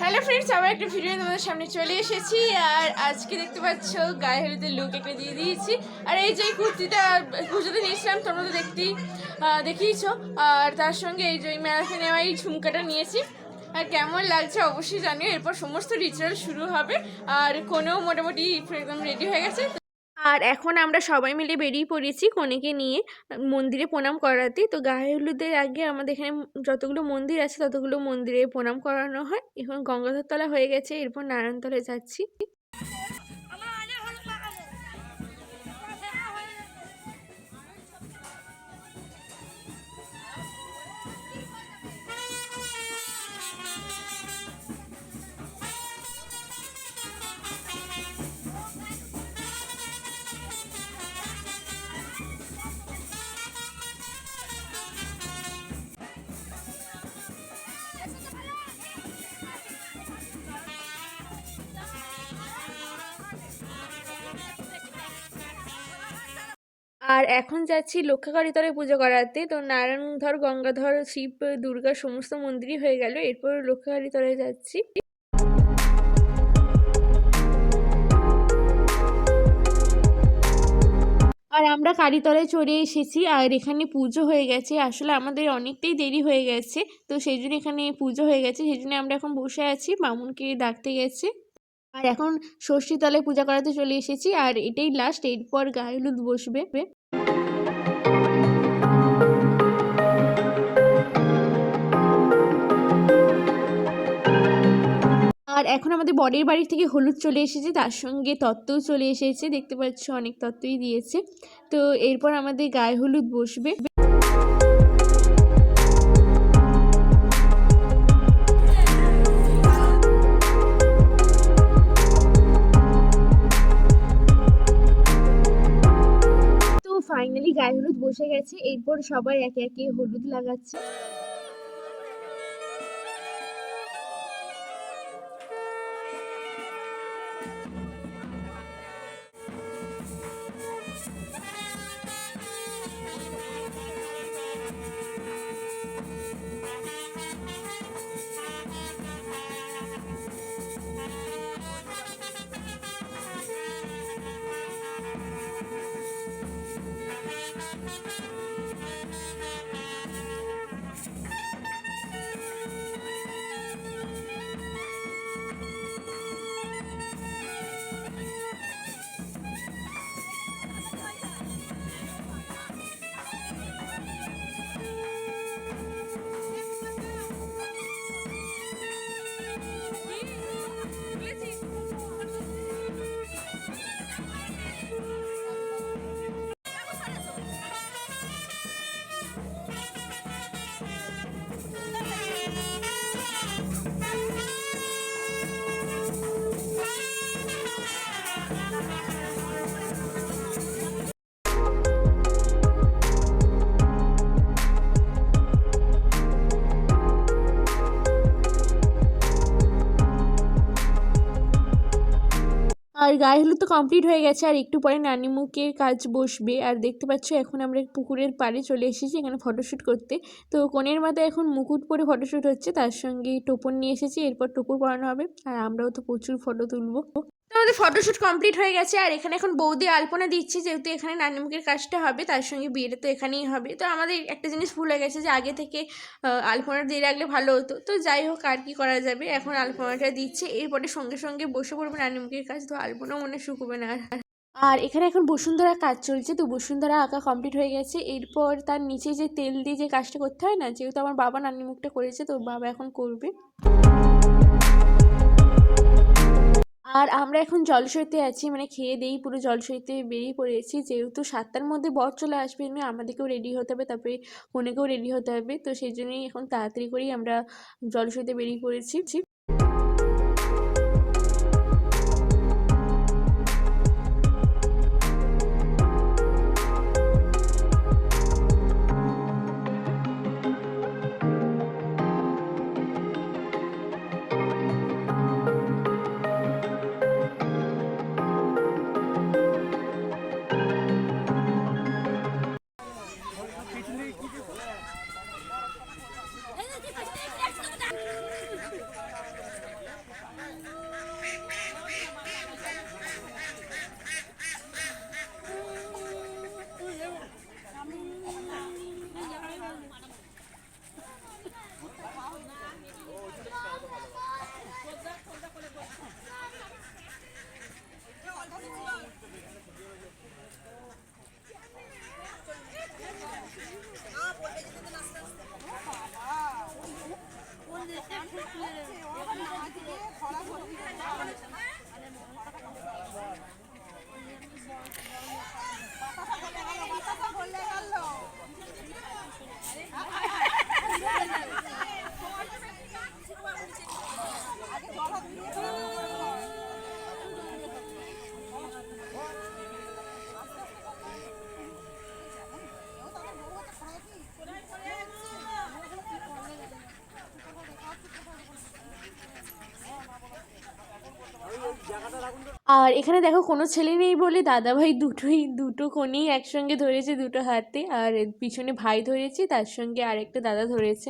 Hello friends, আবার একটা video তোমাদের সামনে চলে এসেছি। আর আজকে দেখতে পাচ্ছ গায়ে হলুদের লুক একটা দিয়ে দিয়েছি। আর এই যে কুর্তিটা পুজোতে নিয়েছিলাম, তোমরা তো দেখিয়েছো। আর তার সঙ্গে এই যে মেলাতে নেওয়া এই ঝুমকাটা নিয়েছি। আর কেমন লাগছে অবশ্যই জানিও। এরপর সমস্ত রিচুয়াল শুরু হবে। আর কোনেও মোটামুটি একদম রেডি হয়ে গেছে। আর এখন আমরা সবাই মিলে বেরিয়ে পড়েছি কনেকে নিয়ে মন্দিরে প্রণাম করাতে। তো গায়ে হলুদের আগে আমাদের এখানে যতগুলো মন্দির আছে ততগুলো মন্দিরে প্রণাম করানো হয়। এখন গঙ্গাধরতলা হয়ে গেছে, এরপর নারায়ণতলায় যাচ্ছি। আর এখন যাচ্ছি লক্ষ্মীকালীতলায় পুজো করাতে। তো নারায়ণধর, গঙ্গাধর, শিব, দুর্গা সমস্ত মন্দিরই হয়ে গেল, এরপর লক্ষ্মীকালীতলায় যাচ্ছি। আর আমরা কালীতলায় চলে এসেছি। আর এখানে পুজো হয়ে গেছে। আসলে আমাদের অনেকটাই দেরি হয়ে গেছে, তো সেই জন্য এখানে পুজো হয়ে গেছে, সেই জন্য আমরা এখন বসে আছি, বামুনকে ডাকতে গেছে। আর এখন ষষ্ঠীতলায় পূজা করাতে চলে এসেছি। আর এটাই লাস্ট, এরপর গায়ে হলুদ বসবে। আর এখন আমাদের বরের বাড়ি থেকে হলুদ চলে এসেছে, তার সঙ্গে তত্ত্বও চলে এসেছে, দেখতে পাচ্ছ অনেক তত্ত্বই দিয়েছে। তো এরপর আমাদের গায়ে হলুদ বসবে। তো ফাইনালি গায়ে হলুদ বসে গেছে, এরপর সবাই একে একে হলুদ লাগাচ্ছে। আর গায়ে হলুদ তো কমপ্লিট হয়ে গেছে, আর একটু পরে নানিমুখের কাজ বসবে। আর দেখতে পাচ্ছ এখন আমরা পুকুরের পাড়ে চলে এসেছি এখানে ফটোশ্যুট করতে। তো কনের মাথায় এখন মুকুট পরে ফটোশ্যুট হচ্ছে, তার সঙ্গে টোপর নিয়ে এসেছি, এরপর টোপর পরানো হবে। আর আমরাও তো প্রচুর ফটো তুলবো। তো আমাদের ফটোশ্যুট কমপ্লিট হয়ে গেছে। আর এখানে এখন বৌদি আলপনা দিচ্ছে, যেহেতু এখানে নানিমুখের কাজটা হবে, তার সঙ্গে বিয়েটা তো এখানেই হবে। তো আমাদের একটা জিনিস ভুল হয়ে গেছে যে আগে থেকে আলপনা দিয়ে রাখলে ভালো হতো। তো যাই হোক, আর কি করা যাবে, এখন আলপনাটা দিচ্ছে, এরপরে সঙ্গে সঙ্গে বসে পড়বে নানিমুখের কাজ। তো আলপনাও মনে শুকোবে না। আর এখানে এখন বসুন্ধরা কাজ চলছে, তো বসুন্ধরা আঁকা কমপ্লিট হয়ে গেছে। এরপর তার নিচে যে তেল দিয়ে যে কাজটা করতে হয় না, যেহেতু আমার বাবা নানিমুখটা করেছে, তো বাবা এখন করবে। আর আমরা এখন জলসইতে আছি, মানে খেয়ে দেই পুরো জলসইতে বেরিয়ে পড়েছি, যেহেতু 7টার মধ্যে বর চলে আসবে, এমনি আমাদেরকেও রেডি হতে হবে, তারপরে কনেকেও রেডি হতে হবে। তো সেই জন্যই এখন তাড়াতাড়ি করেই আমরা জলসইতে বেরিয়ে পড়েছি। আর এখানে দেখো কোনো ছেলে নেই বলে দাদাভাই দুটো কোণেই একসঙ্গে ধরেছে দুটো হাতে, আর পিছনে ভাই ধরেছে, তার সঙ্গে আরেকটা দাদা ধরেছে।